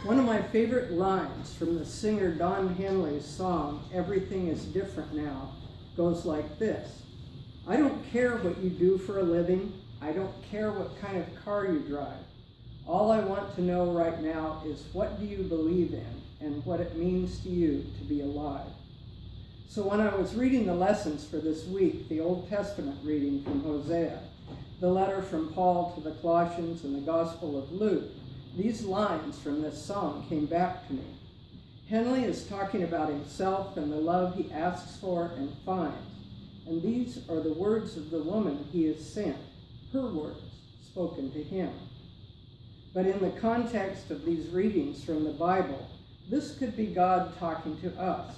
One of my favorite lines from the singer Don Henley's song, "Everything is Different Now," goes like this: "I don't care what you do for a living. I don't care what kind of car you drive. All I want to know right now is what do you believe in and what it means to you to be alive." So when I was reading the lessons for this week, the Old Testament reading from Hosea, the letter from Paul to the Colossians, and the Gospel of Luke, these lines from this song came back to me. Henley is talking about himself and the love he asks for and finds, and these are the words of the woman he has sent, her words spoken to him. But in the context of these readings from the Bible, this could be God talking to us.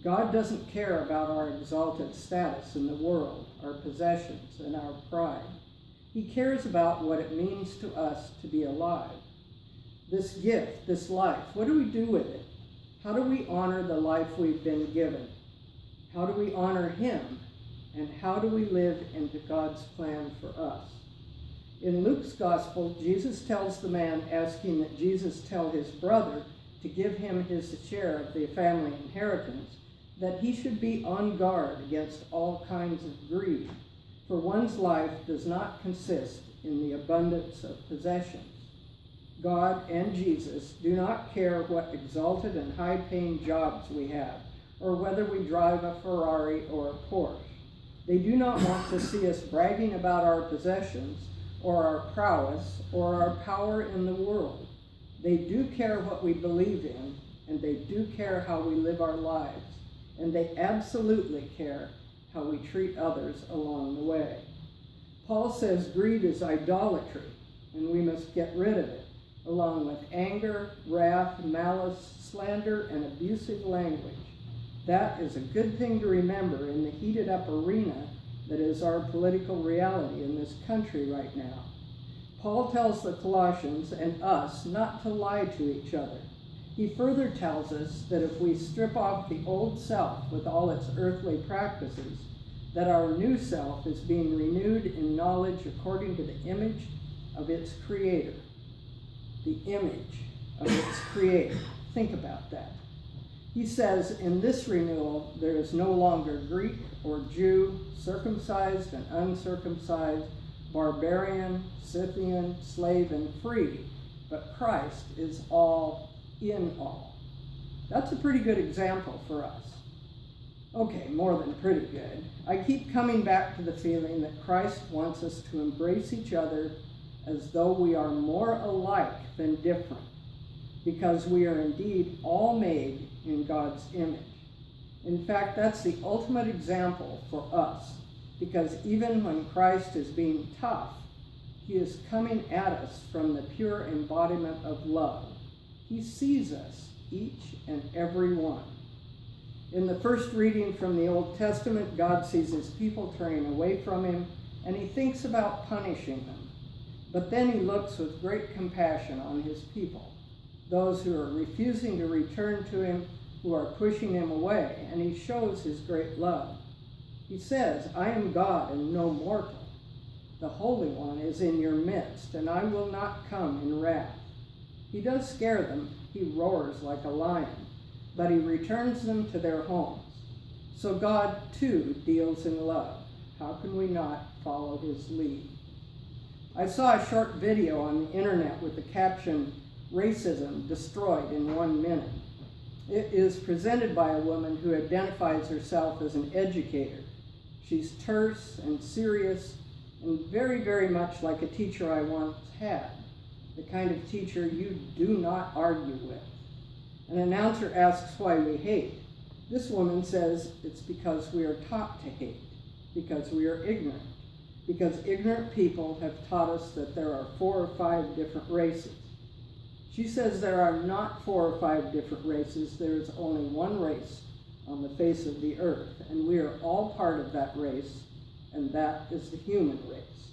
God doesn't care about our exalted status in the world, our possessions, and our pride. He cares about what it means to us to be alive. This gift, this life, what do we do with it? How do we honor the life we've been given? How do we honor him? And how do we live into God's plan for us? In Luke's gospel, Jesus tells the man asking that Jesus tell his brother to give him his share of the family inheritance that he should be on guard against all kinds of greed, for one's life does not consist in the abundance of possessions. God and Jesus do not care what exalted and high-paying jobs we have, or whether we drive a Ferrari or a Porsche. They do not want to see us bragging about our possessions, or our prowess, or our power in the world. They do care what we believe in, and they do care how we live our lives, and they absolutely care how we treat others along the way. Paul says greed is idolatry, and we must get rid of it, along with anger, wrath, malice, slander, and abusive language. That is a good thing to remember in the heated up arena that is our political reality in this country right now. Paul tells the Colossians and us not to lie to each other. He further tells us that if we strip off the old self with all its earthly practices, that our new self is being renewed in knowledge according to the image of its creator. The image of its creator. Think about that. He says, in this renewal, there is no longer Greek or Jew, circumcised and uncircumcised, barbarian, Scythian, slave, and free, but Christ is all in all. That's a pretty good example for us. Okay, more than pretty good. I keep coming back to the feeling that Christ wants us to embrace each other as though we are more alike than different, because we are indeed all made in God's image. In fact, that's the ultimate example for us, because even when Christ is being tough, he is coming at us from the pure embodiment of love. He sees us, each and every one. In the first reading from the Old Testament, God sees his people turning away from him, and he thinks about punishing them. But then he looks with great compassion on his people, those who are refusing to return to him, who are pushing him away, and he shows his great love. He says, "I am God and no mortal. The Holy One is in your midst, and I will not come in wrath." He does scare them. He roars like a lion, but he returns them to their homes. So God, too, deals in love. How can we not follow his lead? I saw a short video on the internet with the caption, "Racism Destroyed in 1 minute." It is presented by a woman who identifies herself as an educator. She's terse and serious and very, very much like a teacher I once had, the kind of teacher you do not argue with. An announcer asks why we hate. This woman says it's because we are taught to hate, because we are ignorant, because ignorant people have taught us that there are 4 or 5 different races. She says there are not 4 or 5 different races. There is only one race on the face of the earth, and we are all part of that race, and that is the human race.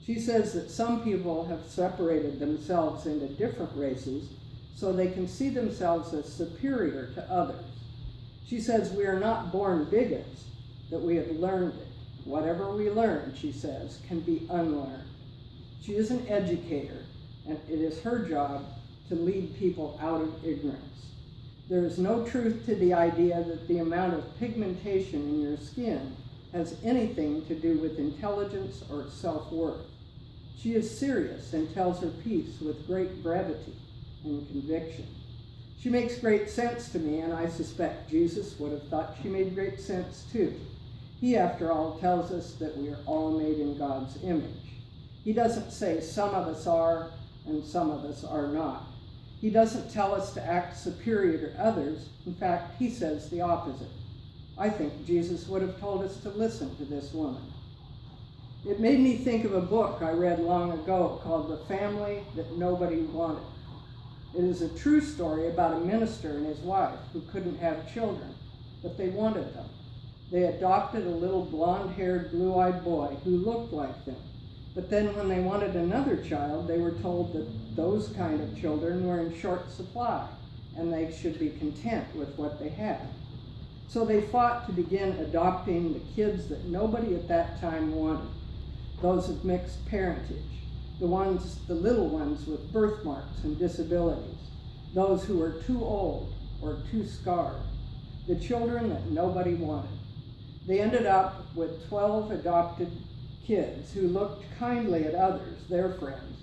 She says that some people have separated themselves into different races so they can see themselves as superior to others. She says we are not born bigots, that we have learned it. Whatever we learn, she says, can be unlearned. She is an educator, and it is her job to lead people out of ignorance. There is no truth to the idea that the amount of pigmentation in your skin has anything to do with intelligence or self-worth. She is serious and tells her piece with great brevity and conviction. She makes great sense to me, and I suspect Jesus would have thought she made great sense too. He, after all, tells us that we are all made in God's image. He doesn't say some of us are and some of us are not. He doesn't tell us to act superior to others. In fact, he says the opposite. I think Jesus would have told us to listen to this woman. It made me think of a book I read long ago called The Family That Nobody Wanted. It is a true story about a minister and his wife who couldn't have children, but they wanted them. They adopted a little blonde-haired, blue-eyed boy who looked like them. But then when they wanted another child, they were told that those kind of children were in short supply, and they should be content with what they had. So they fought to begin adopting the kids that nobody at that time wanted, those of mixed parentage, the little ones with birthmarks and disabilities, those who were too old or too scarred, the children that nobody wanted. They ended up with 12 adopted kids who looked kindly at others, their friends,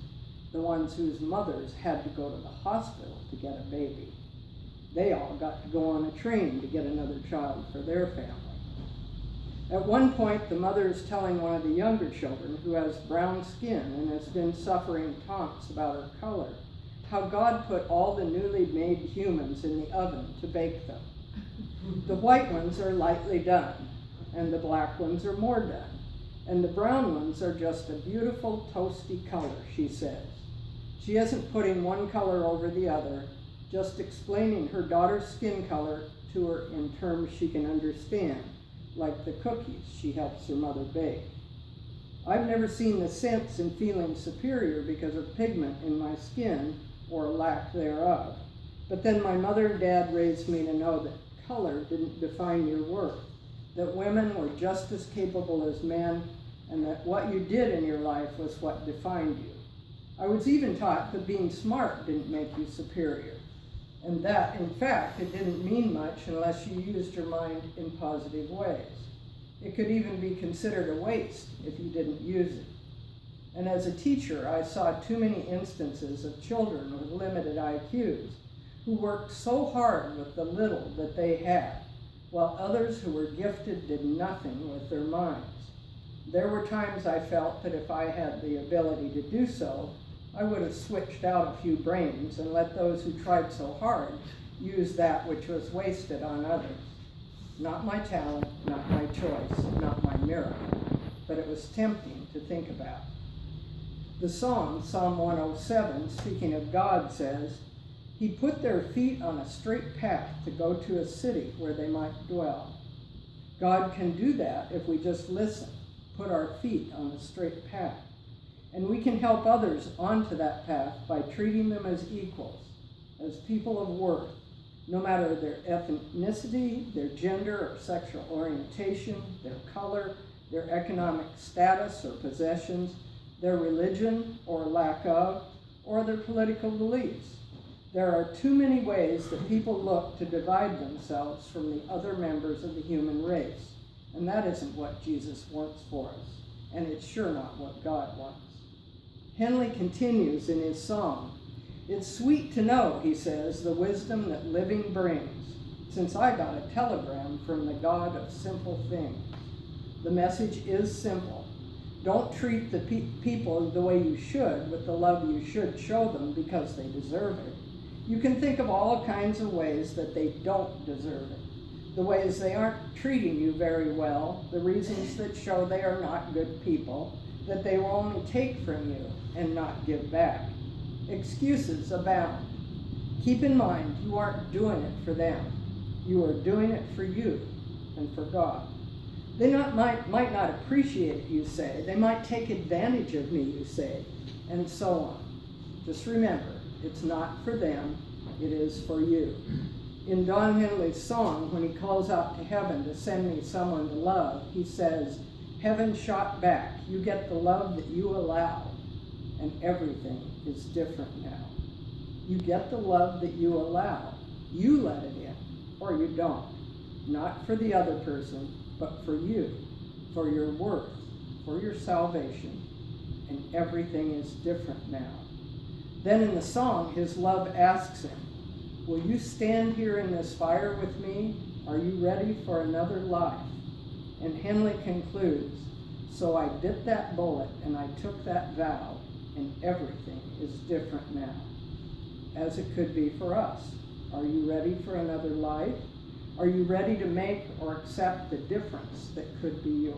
the ones whose mothers had to go to the hospital to get a baby. They all got to go on a train to get another child for their family. At one point, the mother is telling one of the younger children, who has brown skin and has been suffering taunts about her color, how God put all the newly made humans in the oven to bake them. The white ones are lightly done, and the black ones are more done, and the brown ones are just a beautiful toasty color, she says. She isn't putting one color over the other, just explaining her daughter's skin color to her in terms she can understand, like the cookies she helps her mother bake. I've never seen the sense in feeling superior because of pigment in my skin or lack thereof. But then my mother and dad raised me to know that color didn't define your worth, that women were just as capable as men, and that what you did in your life was what defined you. I was even taught that being smart didn't make you superior, and that, in fact, it didn't mean much unless you used your mind in positive ways. It could even be considered a waste if you didn't use it. And as a teacher, I saw too many instances of children with limited IQs who worked so hard with the little that they had, while others who were gifted did nothing with their minds. There were times I felt that if I had the ability to do so, I would have switched out a few brains and let those who tried so hard use that which was wasted on others. Not my talent, not my choice, not my miracle, but it was tempting to think about. The song, Psalm 107, speaking of God, says, "He put their feet on a straight path to go to a city where they might dwell." God can do that if we just listen, put our feet on the straight path. And we can help others onto that path by treating them as equals, as people of worth, no matter their ethnicity, their gender or sexual orientation, their color, their economic status or possessions, their religion or lack of, or their political beliefs. There are too many ways that people look to divide themselves from the other members of the human race, and that isn't what Jesus wants for us, and it's sure not what God wants. Henley continues in his song, "It's sweet to know," he says, "the wisdom that living brings, since I got a telegram from the God of simple things." The message is simple. Don't treat the people the way you should with the love you should show them because they deserve it. You can think of all kinds of ways that they don't deserve it. The ways they aren't treating you very well, the reasons that show they are not good people, that they will only take from you and not give back. Excuses abound. Keep in mind, you aren't doing it for them. You are doing it for you and for God. They might not appreciate it, you say. They might take advantage of me, you say, and so on. Just remember, it's not for them, it is for you. In Don Henley's song, when he calls out to heaven to send me someone to love, he says, "Heaven shot back, you get the love that you allow, and everything is different now." You get the love that you allow. You let it in, or you don't. Not for the other person, but for you, for your worth, for your salvation. And everything is different now. Then in the song, his love asks him, will you stand here in this fire with me? Are you ready for another life? And Henley concludes, so I bit that bullet and I took that vow, and everything is different now. As it could be for us. Are you ready for another life? Are you ready to make or accept the difference that could be yours?